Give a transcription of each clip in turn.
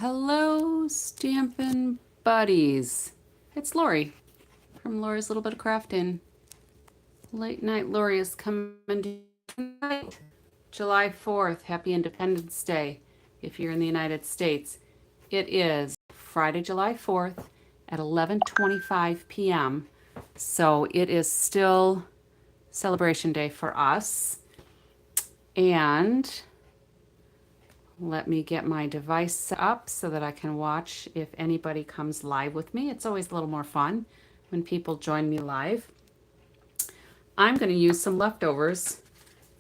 Hello, Stampin' Buddies. It's Lori from Lori's Little Bit of Craftin'. Late Night Lori is coming to you tonight, July 4th. Happy Independence Day if you're in the United States. It is Friday, July 4th at 11:25 p.m. So it is still Celebration Day for us. And let me get my device set up so that I can watch if anybody comes live with me. It's always a little more fun when people join me live. I'm going to use some leftovers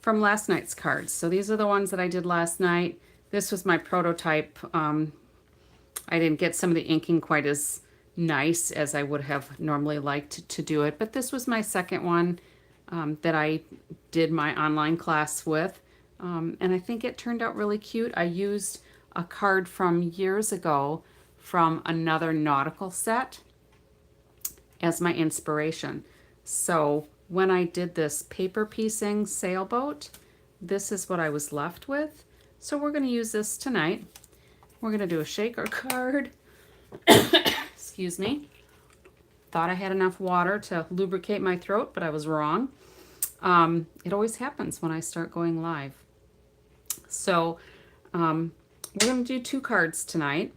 from last night's cards. So these are the ones that I did last night. This was my prototype. I didn't get some of the inking quite as nice as I would have normally liked to do it, but this was my second one that I did my online class with. And I think it turned out really cute. I used a card from years ago from another nautical set as my inspiration. So when I did this paper piecing sailboat, this is what I was left with. So we're going to use this tonight. We're going to do a shaker card. Excuse me. Thought I had enough water to lubricate my throat, but I was wrong. It always happens when I start going live. So we're going to do two cards tonight.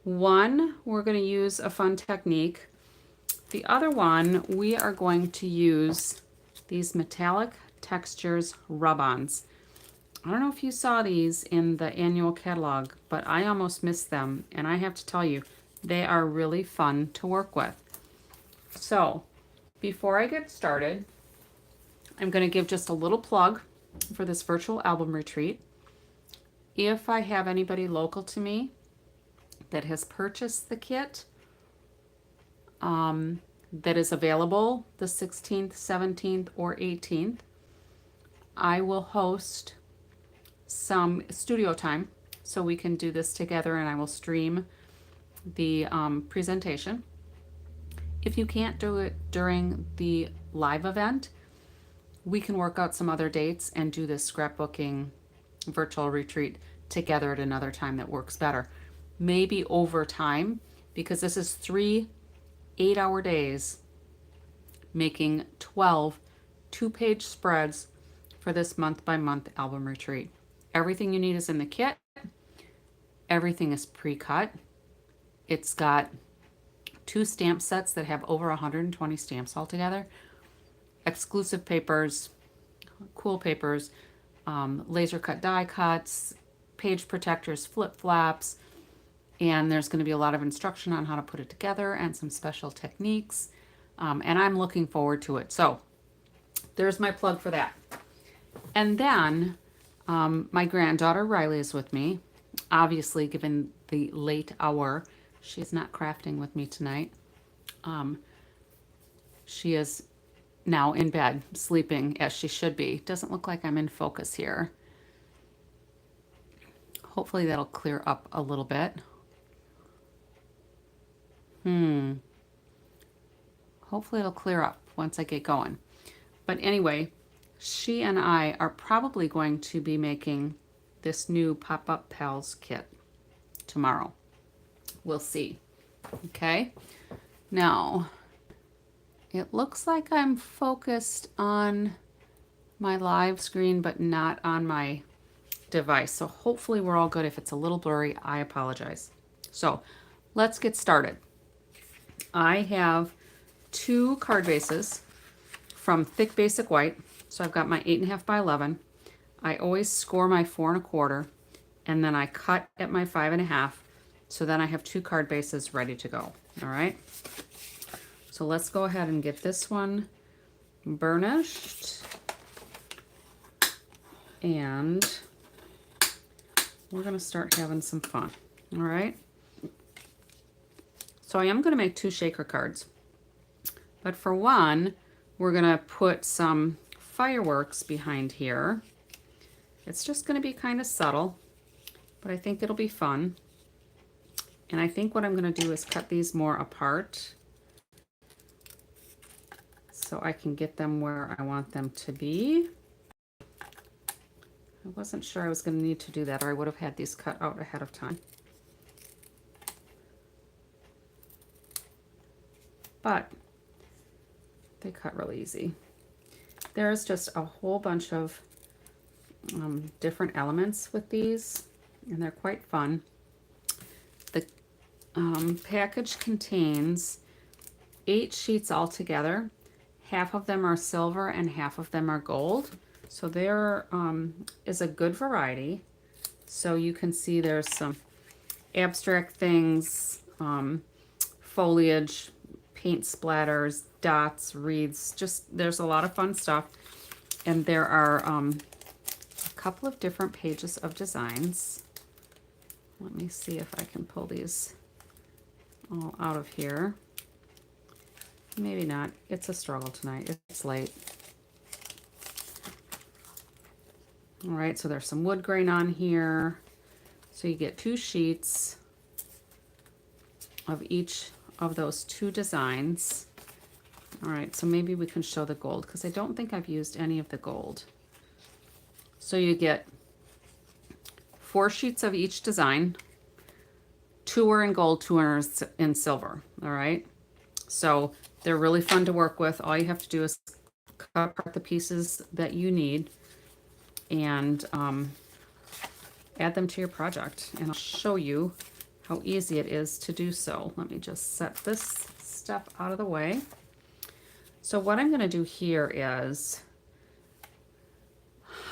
One, we're going to use a fun technique. The other one, we are going to use these Metallic Textures Rub-Ons. I don't know if you saw these in the annual catalog, but I almost missed them. And I have to tell you, they are really fun to work with. So before I get started, I'm going to give just a little plug for this virtual album retreat. If I have anybody local to me that has purchased the kit that is available the 16th, 17th, or 18th, I will host some studio time so we can do this together, and I will stream the presentation. If you can't do it during the live event, we can work out some other dates and do this scrapbooking virtual retreat together at another time that works better. Maybe over time, because this is 3 8-hour days making 12 two-page spreads for this month-by-month album retreat. Everything you need is in the kit. Everything is pre-cut. It's got 2 stamp sets that have over 120 stamps altogether. Exclusive papers, cool papers, laser cut die cuts, page protectors, flip flaps, and there's going to be a lot of instruction on how to put it together and some special techniques, and I'm looking forward to it. So there's my plug for that. And then my granddaughter Riley is with me. Obviously, given the late hour, she's not crafting with me tonight. She is now in bed, sleeping as she should be. Doesn't look like I'm in focus here. Hopefully that'll clear up a little bit. Hopefully it'll clear up once I get going. But anyway, she and I are probably going to be making this new Pop-Up Pals kit tomorrow. We'll see. Okay. Now, it looks like I'm focused on my live screen, but not on my device. So hopefully we're all good. If it's a little blurry, I apologize. So let's get started. I have 2 card bases from Thick Basic White. So I've got my 8.5 by 11. I always score my 4 1/4, and then I cut at my 5.5. So then I have 2 card bases ready to go. All right. So let's go ahead and get this one burnished. And we're going to start having some fun. All right. So I am going to make 2 shaker cards. But for one, we're going to put some fireworks behind here. It's just going to be kind of subtle, but I think it'll be fun. And I think what I'm going to do is cut these more apart so I can get them where I want them to be. I wasn't sure I was going to need to do that, or I would have had these cut out ahead of time. but they cut really easy. There's just a whole bunch of different elements with these, and they're quite fun. The package contains 8 sheets altogether. Half of them are silver and half of them are gold. So there is a good variety. So you can see there's some abstract things, foliage, paint splatters, dots, wreaths, just there's a lot of fun stuff. And there are a couple of different pages of designs. Let me see if I can pull these all out of here. Maybe not. It's a struggle tonight. It's late. All right, so there's some wood grain on here. So you get 2 sheets of each of those 2 designs. All right, so maybe we can show the gold because I don't think I've used any of the gold. So you get 4 sheets of each design. 2 are in gold, 2 are in silver. All right, so they're really fun to work with. All you have to do is cut apart the pieces that you need and add them to your project. And I'll show you how easy it is to do so. Let me just set this stuff out of the way. So what I'm going to do here is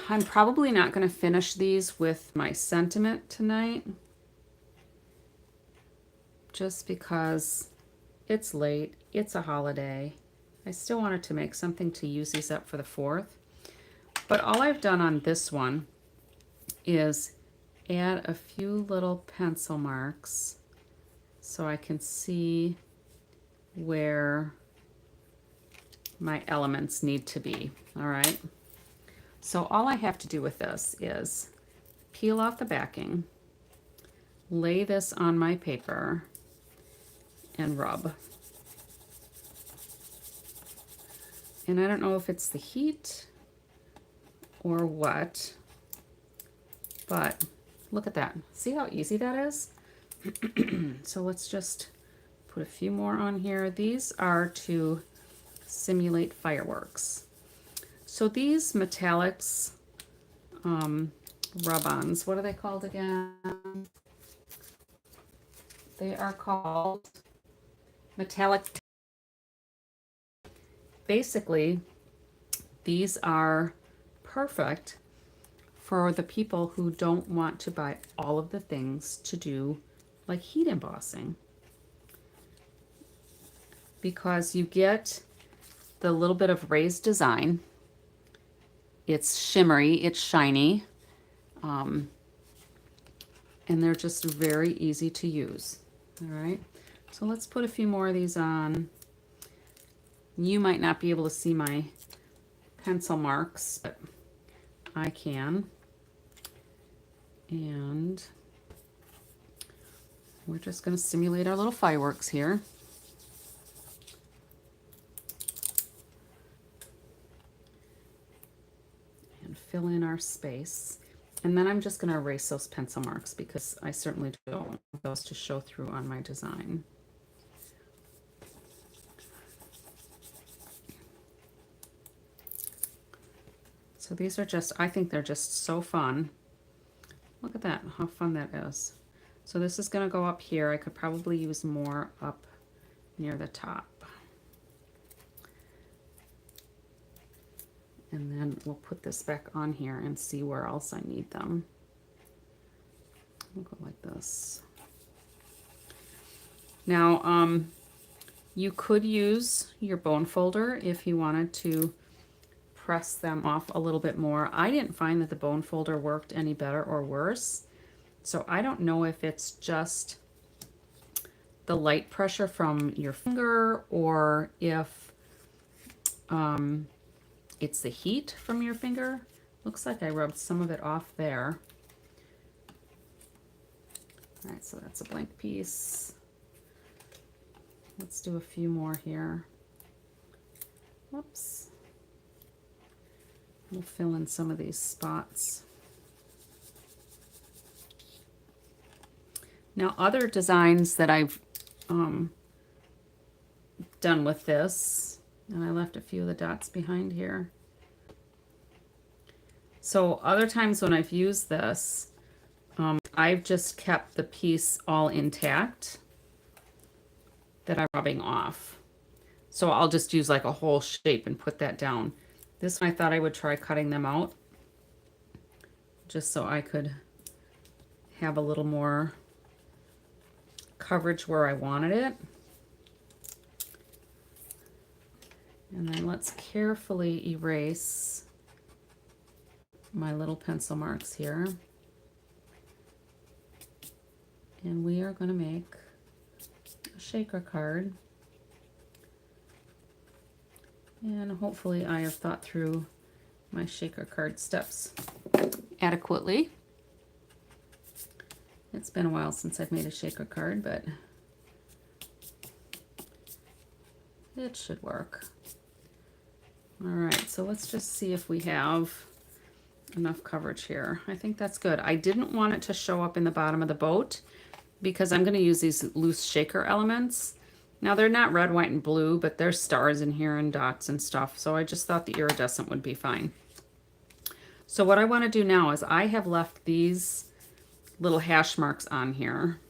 I'm probably not going to finish these with my sentiment tonight, just because it's late, it's a holiday. I still wanted to make something to use these up for the 4th. But all I've done on this one is add a few little pencil marks so I can see where my elements need to be. All right. So all I have to do with this is peel off the backing, lay this on my paper, and rub. And I don't know if it's the heat or what, but look at that. See how easy that is? So let's just put a few more on here. These are to simulate fireworks. So these metallics rub-ons, what are they called again? They are called Metallic. Basically, these are perfect for the people who don't want to buy all of the things to do like heat embossing, because you get the little bit of raised design. It's shimmery, it's shiny, and they're just very easy to use. All right, so let's put a few more of these on. You might not be able to see my pencil marks, but I can. And we're just going to simulate our little fireworks here. And fill in our space. And then I'm just going to erase those pencil marks because I certainly don't want those to show through on my design. So these are just, I think they're just so fun. Look at that, how fun that is. So this is going to go up here. I could probably use more up near the top. And then we'll put this back on here and see where else I need them. We'll go like this. Now, you could use your bone folder if you wanted to press them off a little bit more. I didn't find that the bone folder worked any better or worse. So I don't know if it's just the light pressure from your finger or if it's the heat from your finger. Looks like I rubbed some of it off there. All right, so that's a blank piece. Let's do a few more here. Whoops. We'll fill in some of these spots. Now, other designs that I've done with this. And I left a few of the dots behind here. So other times when I've used this, I've just kept the piece all intact that I'm rubbing off. So I'll just use like a whole shape and put that down. This one I thought I would try cutting them out just so I could have a little more coverage where I wanted it. And then let's carefully erase my little pencil marks here. And we are going to make a shaker card. And hopefully I have thought through my shaker card steps adequately. It's been a while since I've made a shaker card, but it should work. All right, so let's just see if we have enough coverage here. I think that's good. I didn't want it to show up in the bottom of the boat because I'm going to use these loose shaker elements. Now they're not red, white, and blue, but there's stars in here and dots and stuff. So I just thought the iridescent would be fine. So what I want to do now is I have left these little hash marks on here.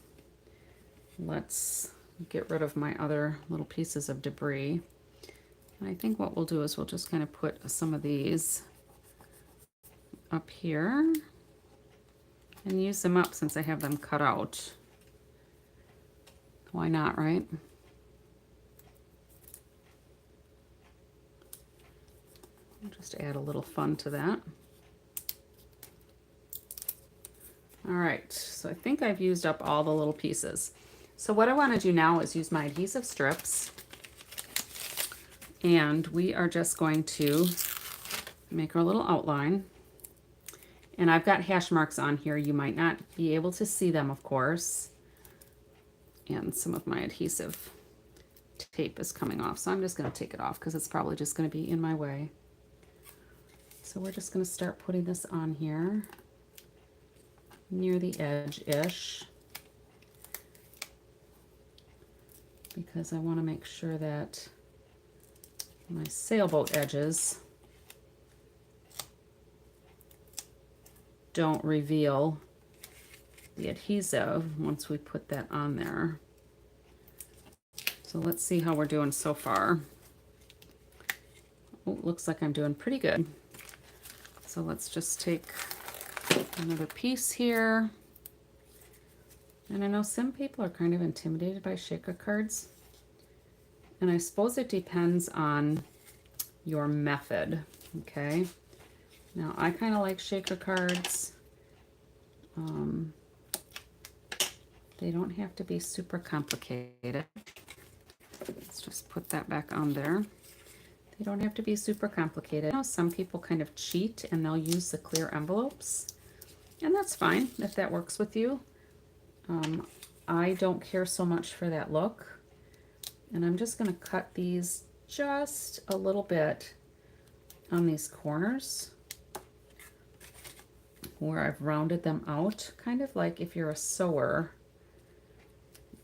Let's get rid of my other little pieces of debris. And I think what we'll do is we'll just kind of put some of these up here and use them up since I have them cut out. Why not, right? I'll just add a little fun to that. All right, so I think I've used up all the little pieces. So what I want to do now is use my adhesive strips, and we are just going to make our little outline. And I've got hash marks on here. You might not be able to see them, of course. And some of my adhesive tape is coming off, so I'm just going to take it off because it's probably just going to be in my way. So we're just going to start putting this on here near the edge-ish, because I want to make sure that my sailboat edges don't reveal the adhesive once we put that on there. So let's see how we're doing so far. Oh, looks like I'm doing pretty good. So let's just take another piece here. And I know some people are kind of intimidated by shaker cards, and I suppose it depends on your method. Okay, now I kind of like shaker cards. They don't have to be super complicated. Let's just put that back on there. They don't have to be super complicated. I know some people kind of cheat and they'll use the clear envelopes, and that's fine if that works with you. I don't care so much for that look, and I'm just going to cut these just a little bit on these corners where I've rounded them out, kind of like if you're a sewer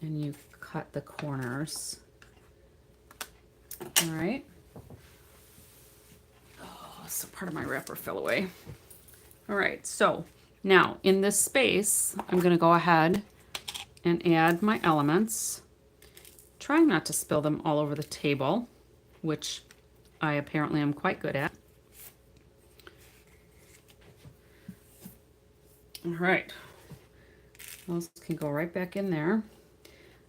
and you cut the corners. All right. Oh, so part of my wrapper fell away. All right, so now in this space, I'm going to go ahead and add my elements, trying not to spill them all over the table, which I apparently am quite good at. All right, those can go right back in there.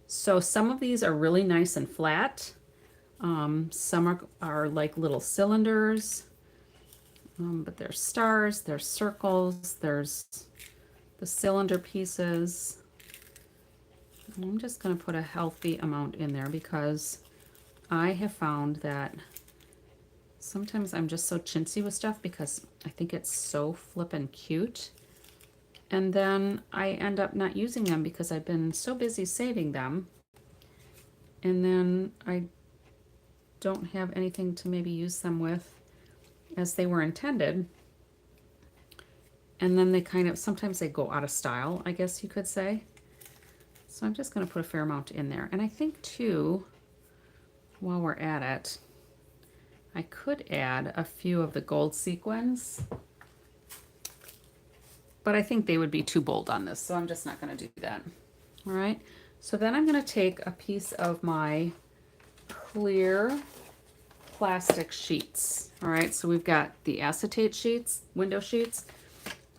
So some of these are really nice and flat. Some are like little cylinders, but there's stars, there's circles, there's the cylinder pieces. And I'm just going to put a healthy amount in there because I have found that sometimes I'm just so chintzy with stuff because I think it's so flippin' cute. And then I end up not using them because I've been so busy saving them. And then I don't have anything to maybe use them with as they were intended. And then they kind of, sometimes they go out of style, I guess you could say. So I'm just going to put a fair amount in there. And I think too, while we're at it, I could add a few of the gold sequins, but I think they would be too bold on this, so I'm just not going to do that. All right, so then I'm going to take a piece of my clear plastic sheets. All right, so we've got the acetate sheets, window sheets.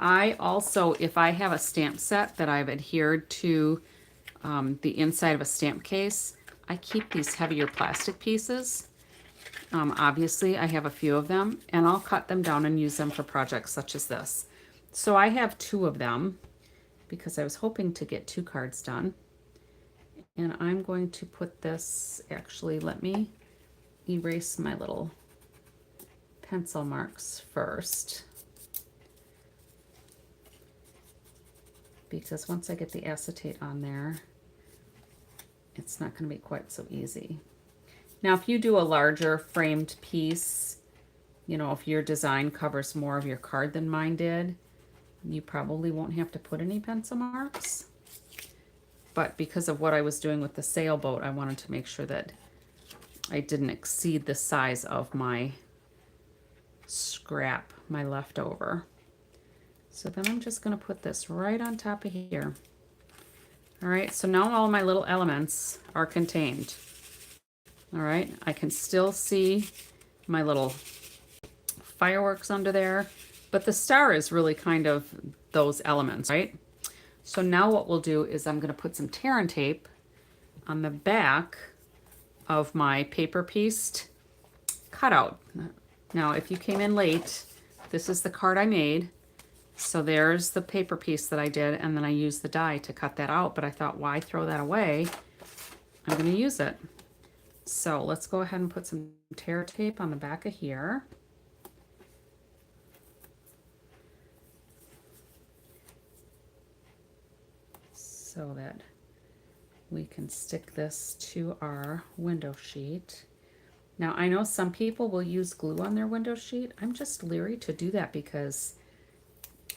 I also, if I have a stamp set that I've adhered to the inside of a stamp case, I keep these heavier plastic pieces. Obviously, I have a few of them, and I'll cut them down and use them for projects such as this. So I have 2 of them because I was hoping to get 2 cards done. And I'm going to put this, actually, let me erase my little pencil marks first, because once I get the acetate on there, it's not going to be quite so easy. Now, if you do a larger framed piece, you know, if your design covers more of your card than mine did, you probably won't have to put any pencil marks. But because of what I was doing with the sailboat, I wanted to make sure that I didn't exceed the size of my scrap, my leftover. So then I'm just going to put this right on top of here. All right, so now all my little elements are contained. All right, I can still see my little fireworks under there, but the star is really kind of those elements, right? So now what we'll do is I'm going to put some tear and tape on the back of my paper pieced cutout. Now, if you came in late, this is the card I made. So there's the paper piece that I did, and then I used the die to cut that out, but I thought, why throw that away? I'm going to use it. So let's go ahead and put some tear tape on the back of here. So that we can stick this to our window sheet. Now, I know some people will use glue on their window sheet. I'm just leery to do that because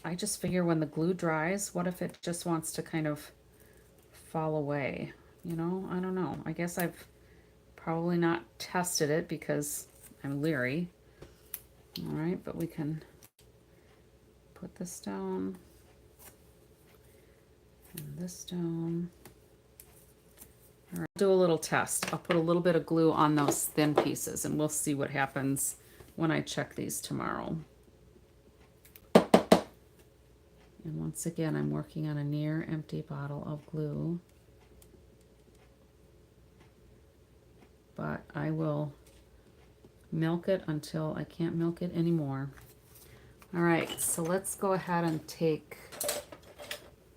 I just figure when the glue dries, what if it just wants to kind of fall away? You know, I don't know. I guess I've probably not tested it because I'm leery. All right, but we can put this down and this down. All right, do a little test. I'll put a little bit of glue on those thin pieces and we'll see what happens when I check these tomorrow. And once again, I'm working on a near empty bottle of glue. But I will milk it until I can't milk it anymore. All right, so let's go ahead and take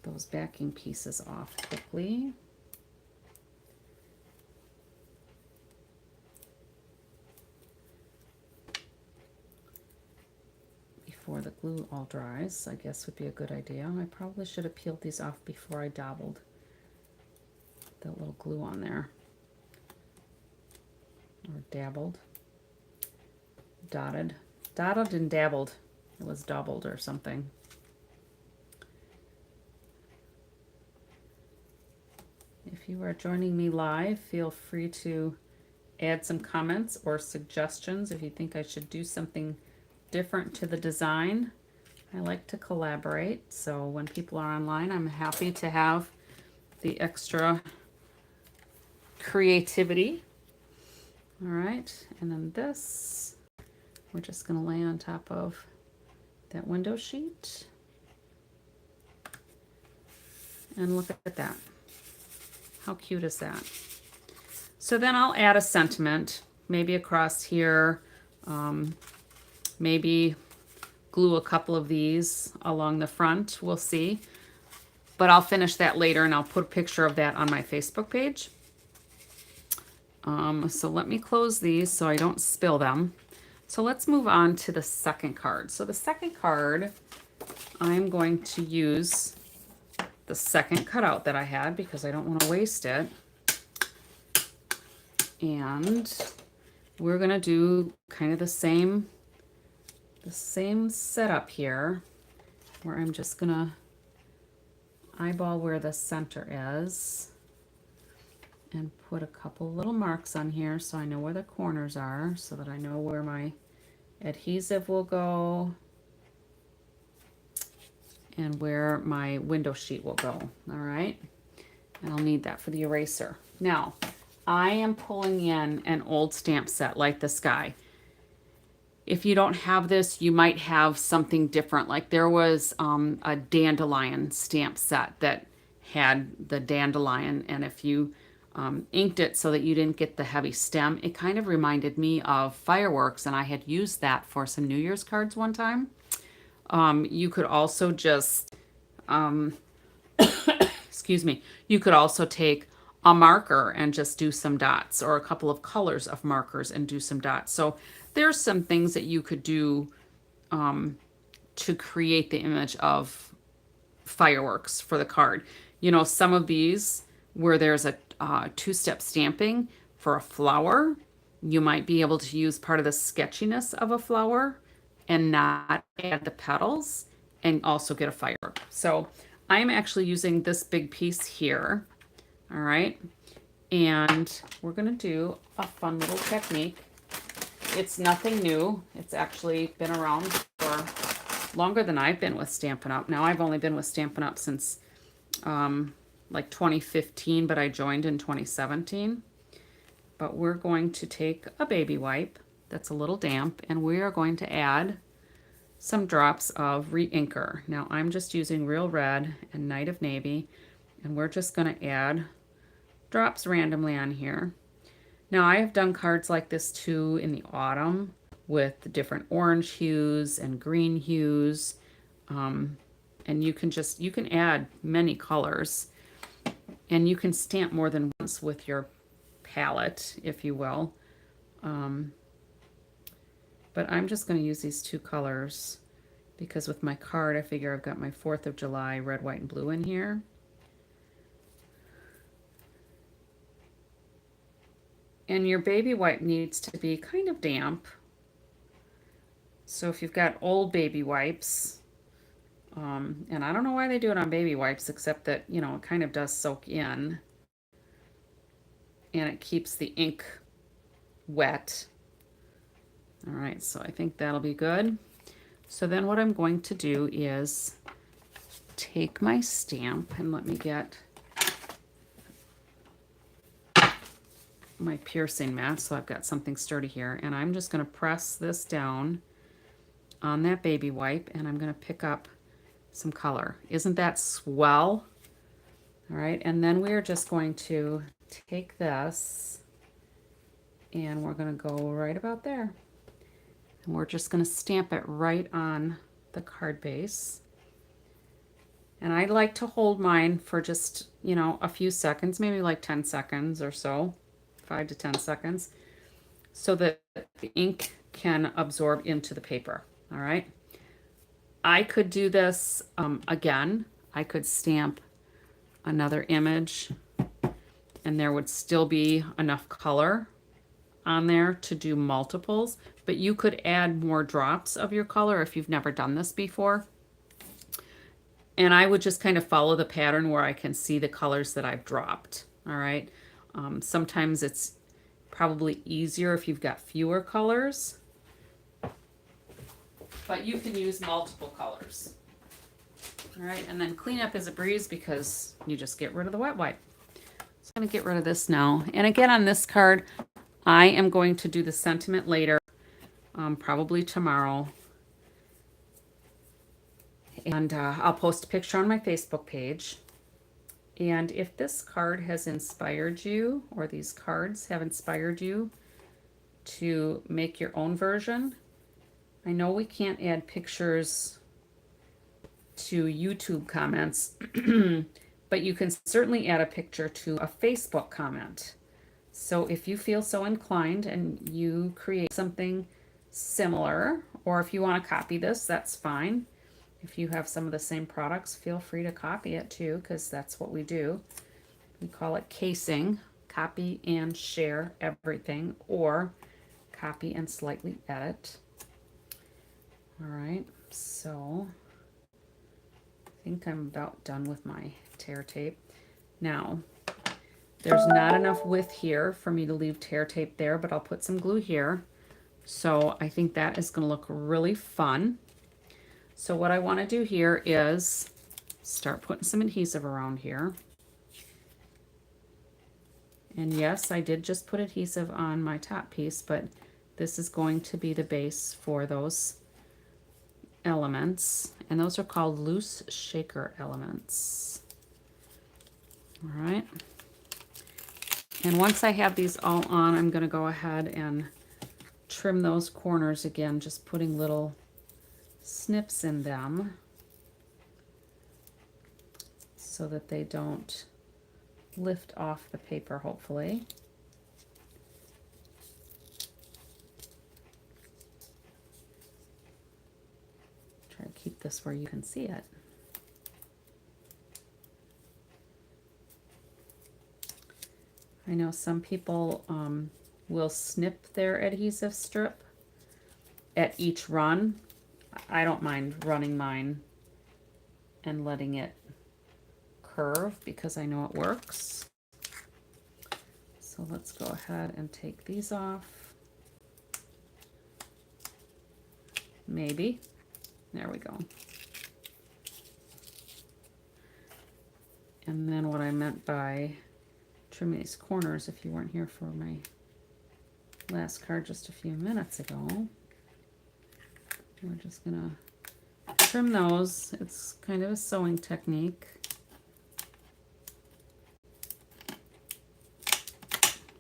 those backing pieces off quickly. Before the glue all dries, I guess would be a good idea. I probably should have peeled these off before I dabbled that little glue on there. Or dabbled. Dotted and dabbled. It was doubled or something. If you are joining me live, feel free to add some comments or suggestions if you think I should do something different to the design. I like to collaborate, so when people are online, I'm happy to have the extra creativity. All right, and then this, we're just going to lay on top of that window sheet. And look at that. How cute is that? So then I'll add a sentiment, maybe across here, maybe glue a couple of these along the front, we'll see. But I'll finish that later and I'll put a picture of that on my Facebook page. So let me close these so I don't spill them. So let's move on to the second card. So the second card, I'm going to use the second cutout that I had because I don't want to waste it. And we're going to do kind of the same setup here, where I'm just going to eyeball where the center is. and put a couple little marks on here so I know where the corners are, so that I know where my adhesive will go and where my window sheet will go. All right, and I'll need that for the eraser. Now I am pulling in an old stamp set like this guy. If you don't have this, you might have something different. Like there was a dandelion stamp set that had the dandelion, and if you inked it so that you didn't get the heavy stem, it kind of reminded me of fireworks, and I had used that for some New Year's cards one time. You could also just, excuse me, you could also take a marker and just do some dots, or a couple of colors of markers and do some dots. So there's some things that you could do to create the image of fireworks for the card. You know, some of these where there's a two-step stamping for a flower, you might be able to use part of the sketchiness of a flower and not add the petals and also get a firework. So I'm actually using this big piece here. All right. And we're going to do a fun little technique. It's nothing new. It's actually been around for longer than I've been with Stampin' Up. Now, I've only been with Stampin' Up since like 2015, but I joined in 2017. But we're going to take a baby wipe that's a little damp, and we are going to add some drops of re-inker. Now, I'm just using Real Red and Night of Navy, and we're just going to add drops randomly on here. Now, I have done cards like this too in the autumn with different orange hues and green hues. And you can add many colors, and you can stamp more than once with your palette, if you will. But I'm just going to use these two colors because with my card, I figure I've got my 4th of July red, white, and blue in here. And your baby wipe needs to be kind of damp. So if you've got old baby wipes, and I don't know why they do it on baby wipes, except that, you know, it kind of does soak in and it keeps the ink wet. All right, so I think that'll be good. So then what I'm going to do is take my stamp, and let me get my piercing mat so I've got something sturdy here, and I'm just going to press this down on that baby wipe, and I'm going to pick up some color. Isn't that swell? All right, and then we're just going to take this and we're going to go right about there, and we're just going to stamp it right on the card base. And I like to hold mine for just, you know, a few seconds, maybe like 10 seconds or so, 5 to 10 seconds, so that the ink can absorb into the paper. All right. I could do this again. I could stamp another image and there would still be enough color on there to do multiples, but you could add more drops of your color if you've never done this before. And I would just kind of follow the pattern where I can see the colors that I've dropped. All right. Sometimes it's probably easier if you've got fewer colors, but you can use multiple colors. All right, and then cleanup is a breeze because you just get rid of the wet wipe. So I'm going to get rid of this now. And again, on this card, I am going to do the sentiment later, probably tomorrow. And I'll post a picture on my Facebook page. And if this card has inspired you, or these cards have inspired you to make your own version, I know we can't add pictures to YouTube comments, but you can certainly add a picture to a Facebook comment. So if you feel so inclined and you create something similar, or if you want to copy this, that's fine. If you have some of the same products, feel free to copy it too, because that's what we do. We call it casing, copy and share everything, or copy and slightly edit. All right, so I think I'm about done with my tear tape. Now, There's not enough width here for me to leave tear tape there, but I'll put some glue here. So I think that is going to look really fun. So what I want to do here is start putting some adhesive around here. And yes, I did just put adhesive on my top piece, but this is going to be the base for those elements. And those are called loose shaker elements. All right. And once I have these all on, I'm going to go ahead and trim those corners again, just putting little snips in them so that they don't lift off the paper, hopefully. Try to keep this where you can see it. I know some people will snip their adhesive strip at each run. I don't mind running mine and letting it curve because I know it works. So let's go ahead and take these off. Maybe. There we go. And then what I meant by trim these corners, if you weren't here for my last card just a few minutes ago, we're just gonna trim those. It's kind of a sewing technique.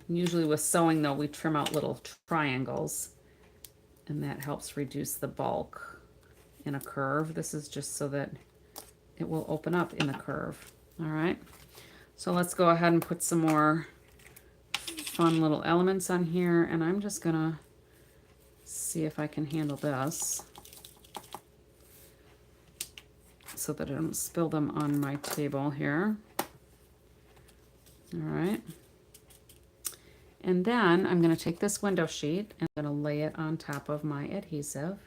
Usually with sewing though, we trim out little triangles and that helps reduce the bulk in a curve. This is just so that it will open up in the curve. All right, so let's go ahead and put some more fun little elements on here, and I'm just gonna see if I can handle this so that I don't spill them on my table here. All right, and then I'm going to take this window sheet and I'm going to lay it on top of my adhesive,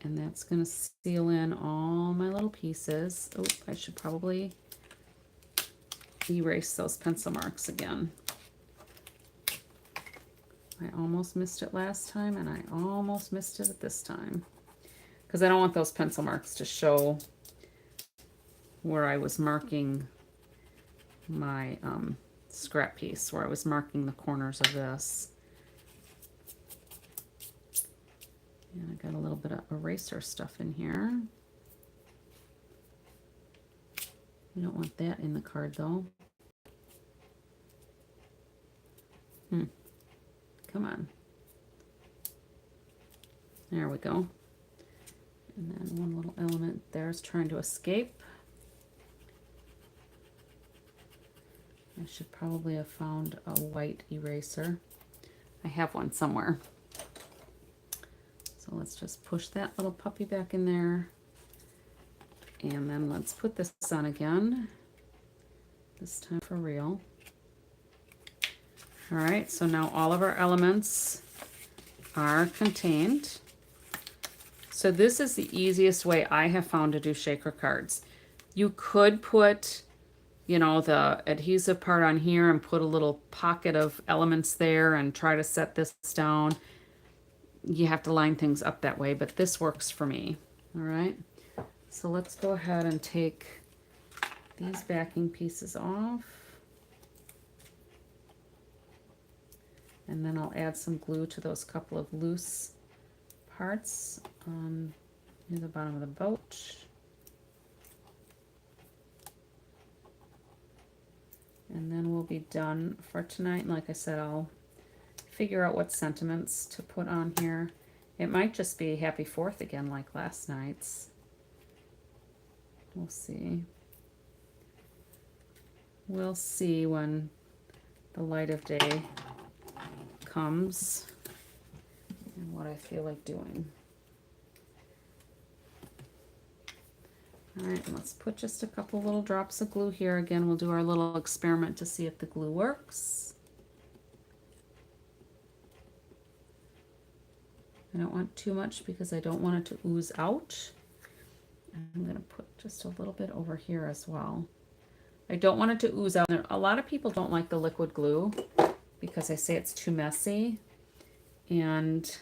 and that's going to seal in all my little pieces. Oh, I should probably erase those pencil marks again. I almost missed it last time, and I almost missed it this time, because I don't want those pencil marks to show where I was marking my scrap piece, where I was marking the corners of this. And I got a little bit of eraser stuff in here. We don't want that in the card though. Come on. There we go. And then one little element there is trying to escape. I should probably have found a white eraser. I have one somewhere. So let's just push that little puppy back in there. And then let's put this on again. This time for real. All right, so now all of our elements are contained. So this is the easiest way I have found to do shaker cards. You could put, you know, the adhesive part on here and put a little pocket of elements there and try to set this down. You have to line things up that way, but this works for me. All right, so let's go ahead and take these backing pieces off. And then I'll add some glue to those couple of loose parts near the bottom of the boat. And then we'll be done for tonight. And like I said, I'll figure out what sentiments to put on here. It might just be Happy 4th again like last night's. We'll see. We'll see when the light of day comes and what I feel like doing. All right, let's put just a couple little drops of glue here. Again, we'll do our little experiment to see if the glue works. I don't want too much because I don't want it to ooze out. I'm going to put just a little bit over here as well. I don't want it to ooze out. A lot of people don't like the liquid glue because they say it's too messy. And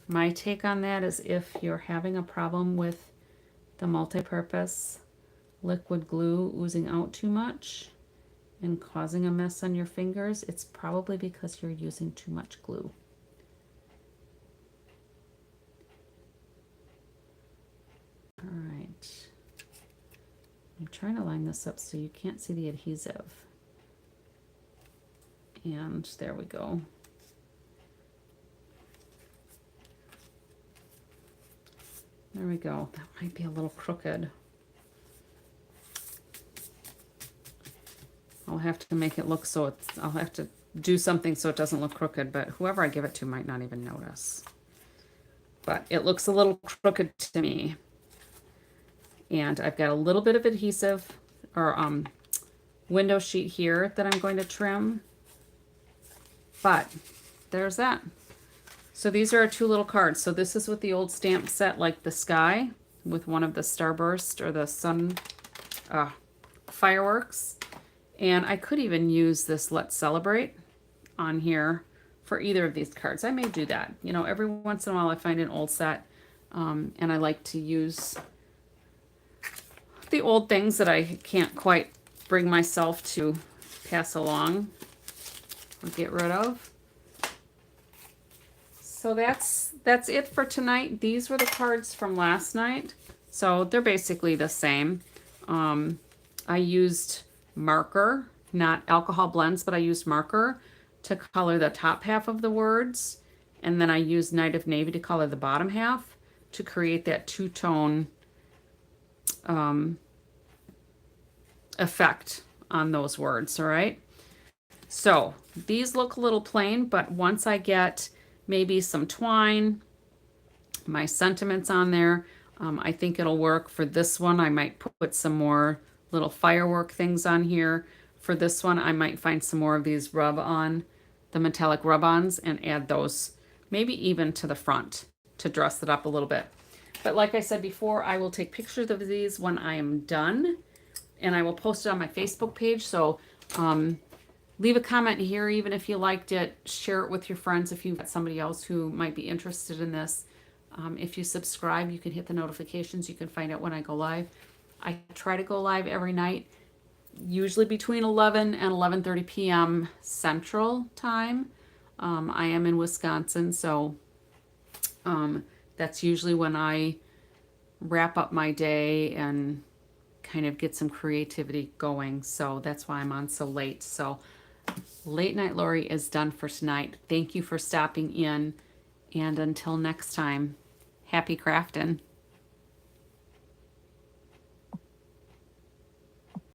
my take on that is if you're having a problem with the multi-purpose liquid glue oozing out too much and causing a mess on your fingers, it's probably because you're using too much glue. All right. I'm trying to line this up so you can't see the adhesive. And there we go. There we go. That might be a little crooked. I'll have to make it look so it's, I'll have to do something so it doesn't look crooked, but whoever I give it to might not even notice. But it looks a little crooked to me. And I've got a little bit of adhesive or window sheet here that I'm going to trim. But there's that. So these are our two little cards. So this is with the old stamp set, like the sky, with one of the starburst or the sun fireworks. And I could even use this Let's Celebrate on here for either of these cards. I may do that. You know, every once in a while I find an old set and I like to use the old things that I can't quite bring myself to pass along or get rid of. So that's it for tonight. These were the cards from last night. So they're basically the same. I used marker, not alcohol blends, but I used marker to color the top half of the words. And then I used Night of Navy to color the bottom half to create that two-tone effect on those words, all right? So these look a little plain, but once I get maybe some twine, my sentiments on there, I think it'll work. For this one, I might put some more little firework things on here. For this one, I might find some more of these rub-on, the metallic rub-ons, and add those maybe even to the front to dress it up a little bit. But like I said before, I will take pictures of these when I am done, and I will post it on my Facebook page. So leave a comment here, even if you liked it. Share it with your friends if you've got somebody else who might be interested in this. If you subscribe, you can hit the notifications. You can find out when I go live. I try to go live every night, usually between 11 and 11:30 p.m. Central Time. I am in Wisconsin, so that's usually when I wrap up my day and kind of get some creativity going. So that's why I'm on so late. So Late Night Lori is done for tonight. Thank you for stopping in. And until next time, happy crafting.